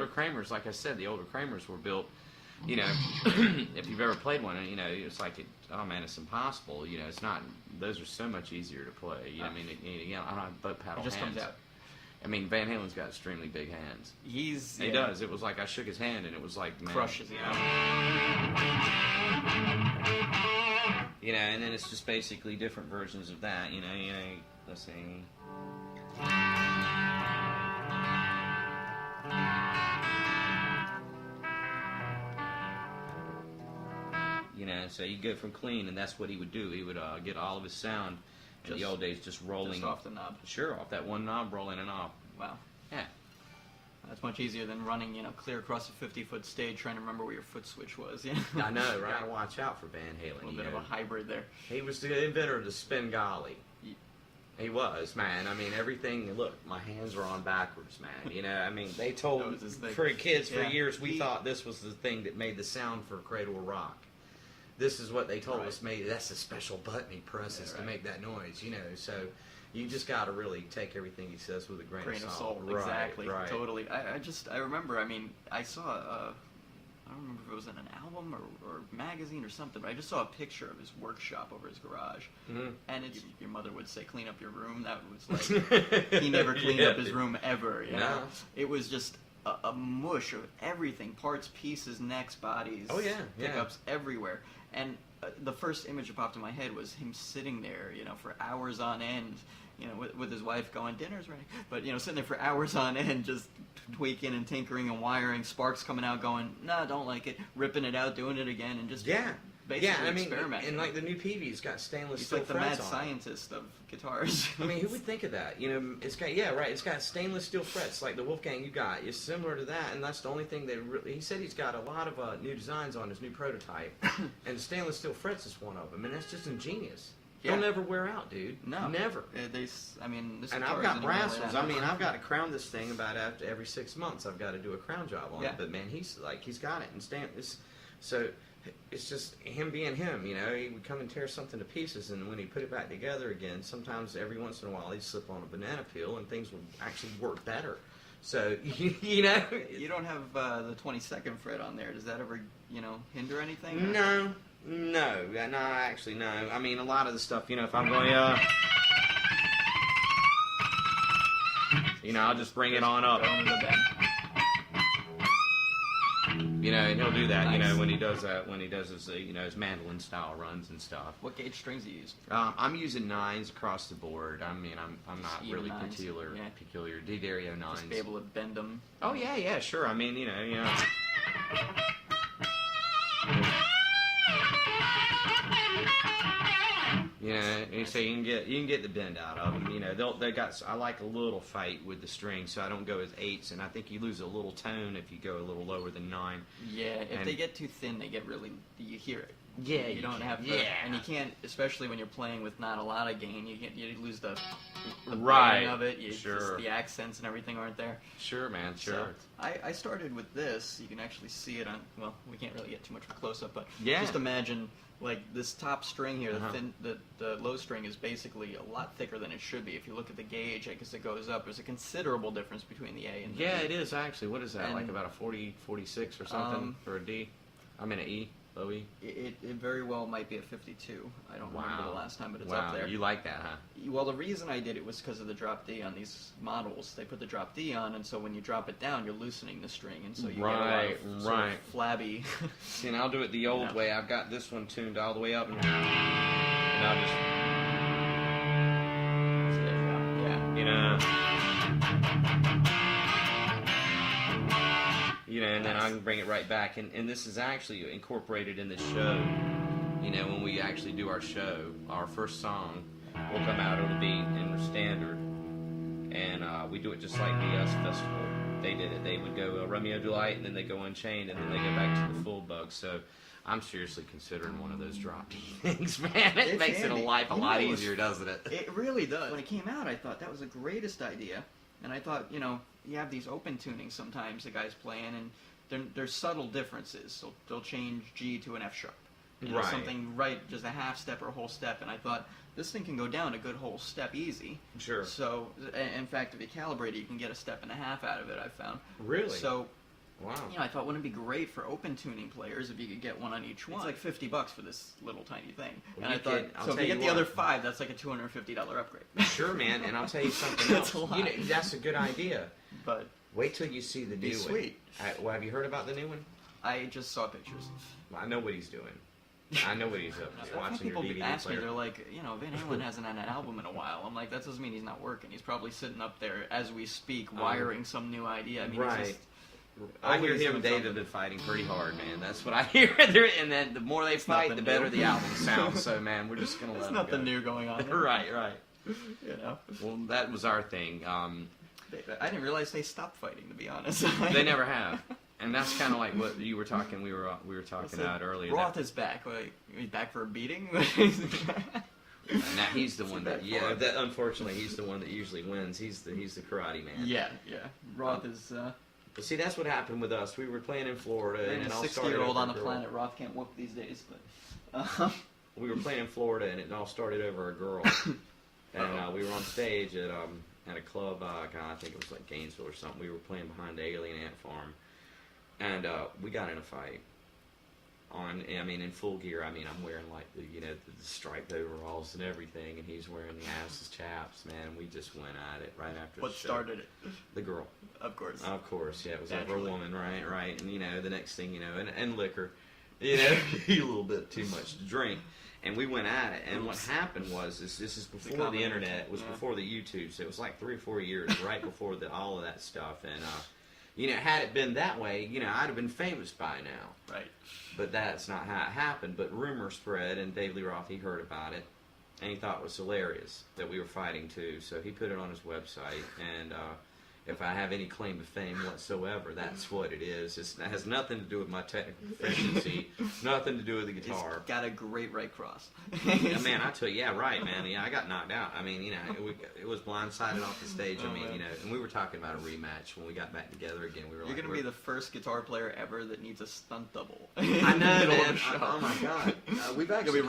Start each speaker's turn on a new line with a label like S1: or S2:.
S1: older Kramers, like I said, the older Kramers were built, you know, if you've ever played one, you know, it's like, oh man, it's impossible. You know, it's not, those are so much easier to play. You know, I mean, you know, I don't have boat paddle
S2: It just
S1: hands.
S2: comes out.
S1: I mean, Van Halen's got extremely big hands. He
S2: Yeah.
S1: does. It was like I shook his hand and it was like, man.
S2: Crushes it.
S1: You know, and then it's just basically different versions of that. You know, let's see. You know, so you go from clean, and that's what he would do. He would get all of his sound in the old days just rolling.
S2: Just off the knob.
S1: Sure, off that one knob, rolling it off.
S2: Wow.
S1: Yeah.
S2: That's much easier than running, you know, clear across a 50-foot stage trying to remember where your foot switch was. You know?
S1: I know, right? Gotta watch out for Van Halen.
S2: A little bit of a hybrid there.
S1: He was the inventor of the Spengali. He was, man. I mean, everything. Look, my hands were on backwards, man. You know, I mean, they told for kids for years we thought this was the thing that made the sound for Cradle of Rock. This is what they told us made. That's a special button he presses to make that noise. You know, so you just got to really take everything he says with a grain of salt.
S2: Exactly,
S1: right.
S2: Totally. I remember. I mean, I saw. I don't remember if it was in an album or magazine or something, but I just saw a picture of his workshop over his garage.
S1: Mm-hmm.
S2: And your mother would say, clean up your room. That was like, he never cleaned up his room ever, you know? It was just a mush of everything, parts, pieces, necks, bodies, pickups everywhere. And the first image that popped in my head was him sitting there, you know, for hours on end, you know, with his wife going, dinner's ready. But, you know, sitting there for hours on end, just tweaking and tinkering and wiring, sparks coming out going, nah, don't like it, ripping it out, doing it again, and just basically experimenting.
S1: And like the new Peavy's got stainless
S2: He's
S1: steel
S2: like the
S1: frets
S2: mad
S1: on
S2: scientist of guitars.
S1: I mean, who would think of that? You know, it's got, it's got stainless steel frets like the Wolfgang you got. It's similar to that, and that's the only thing they really, he said he's got a lot of new designs on his new prototype, and stainless steel frets is one of them, and that's just ingenious. They'll never wear out, dude.
S2: No.
S1: Never.
S2: I mean, this
S1: and I've got brassels. I mean, I've got to crown this thing about after every 6 months. I've got to do a crown job on it. But man, he's got it. And so it's just him being him, you know. He would come and tear something to pieces, and when he put it back together again, sometimes every once in a while he'd slip on a banana peel, and things would actually work better. So, you know.
S2: You don't have the 22nd fret on there. Does that ever, you know, hinder anything?
S1: No, actually, no. I mean, a lot of the stuff, you know, if I'm going, you know, I'll just bring it on up. You know, and he'll do that, you know, when he does his, you know, his mandolin style runs and stuff.
S2: What gauge strings do you use?
S1: I'm using 9s across the board. I mean, I'm not really peculiar. D'Addario 9s.
S2: Just be able to bend them.
S1: Oh yeah, sure. I mean, you know. You know, so you can get the bend out of them. You know, they got. I like a little fight with the strings, so I don't go with 8s, and I think you lose a little tone if you go a little lower than 9.
S2: Yeah, if they get too thin, they get really. You hear it.
S1: Yeah,
S2: you don't have. And you can't, especially when you're playing with not a lot of gain. You lose the ring of it. Just the accents and everything aren't there.
S1: Sure, man. Sure.
S2: So I started with this. You can actually see it on. Well, we can't really get too much of a close up, but just imagine. Like this top string here, the low string is basically a lot thicker than it should be. If you look at the gauge, I guess it goes up. There's a considerable difference between the A and the D.
S1: Yeah, it is actually. What is that? Like about a 40, 46 or something for a D? I mean an E, low E.
S2: It very well might be a 52. I don't remember the last time, but it's up there.
S1: You like that, huh?
S2: Well, the reason I did it was because of the drop D on these models. They put the drop D on, and so when you drop it down, you're loosening the string, and so you get a lot of sort of flabby.
S1: See, and I'll do it the old way. I've got this one tuned all the way up, and I'll just, you know. You know, and then I can bring it right back, and this is actually incorporated in the show. You know, when we actually do our show, our first song will come out, it'll be in standard, and we do it just like the festival. They did it. They would go Romeo Delight, and then they go Unchained, and then they go back to the full bug. So I'm seriously considering one of those drop D things, man. It makes it a lot easier, doesn't it?
S2: It really does. When it came out, I thought that was the greatest idea. And I thought, you know, you have these open tunings sometimes the guys playing, and there's subtle differences. So they'll change G to an F sharp. You know, something just a half step or a whole step. And I thought, this thing can go down a good whole step easy.
S1: Sure.
S2: So, in fact, if you calibrate it, you can get a step and a half out of it, I've found.
S1: Really?
S2: So,
S1: Wow.
S2: You know, I thought, wouldn't it be great for open tuning players if you could get one on each one? It's like $50 for this little tiny thing.
S1: Well,
S2: and I thought, so if you get the other 5, that's like a $250 upgrade.
S1: Sure, man. And I'll tell you something else. That's a good idea.
S2: But
S1: wait till you see the new one.
S2: Sweet.
S1: Well, have you heard about the new one?
S2: I just saw pictures.
S1: Well, I know what he's doing. I know what he's up to. Watching
S2: people
S1: your DVD
S2: ask
S1: player.
S2: me, they're like, you know, Van Halen hasn't had an album in a while. I'm like, that doesn't mean he's not working. He's probably sitting up there as we speak, wiring some new idea. I mean,
S1: right.
S2: Just,
S1: I hear him and Dave have been fighting pretty hard, man. That's what I hear. And then the more they fight, the better the album sounds. So, man, we're just gonna let it go.
S2: There's nothing new going on there.
S1: Right.
S2: You know.
S1: Well, that was our thing.
S2: I didn't realize they stopped fighting, to be honest.
S1: They never have. And that's kind of like what you were talking. We were talking about earlier.
S2: Roth is back. Like, he's back for a beating.
S1: Now he's the one that unfortunately he's the one that usually wins. He's the karate man.
S2: Yeah. Roth is.
S1: But see, that's what happened with us. We were playing in Florida, and
S2: a
S1: it all
S2: 60-year-old on the planet. Roth can't whoop these days, but.
S1: We were playing in Florida, and it all started over a girl. And we were on stage at a club. I think it was like Gainesville or something. We were playing behind the Alien Ant Farm. And we got in a fight. In full gear. I'm wearing like the striped overalls and everything, and he's wearing the assless chaps. Man, we just went at it right after.
S2: What
S1: the show.
S2: started it?
S1: The girl.
S2: Of course.
S1: Yeah. It was over a woman, right. And the next thing and liquor, a little bit too much to drink. And we went at it, and what happened was, this is before the internet, it was before the YouTube, so it was like 3 or 4 years right before all of that stuff, and had it been that way, I'd have been famous by now.
S2: Right.
S1: But that's not how it happened. But rumor spread, and Dave Lee Roth, he heard about it, and he thought it was hilarious that we were fighting too. So he put it on his website, and if I have any claim to fame whatsoever, that's what it is. It has nothing to do with my technical proficiency, nothing to do with the guitar.
S2: He's got a great right cross.
S1: Man, I tell you, right, man. Yeah, I got knocked out. It was blindsided off the stage. And we were talking about a rematch when we got back together again. We were
S2: You're going to be the first guitar player ever that needs a stunt double.
S1: I know, man. Oh my God. We've actually.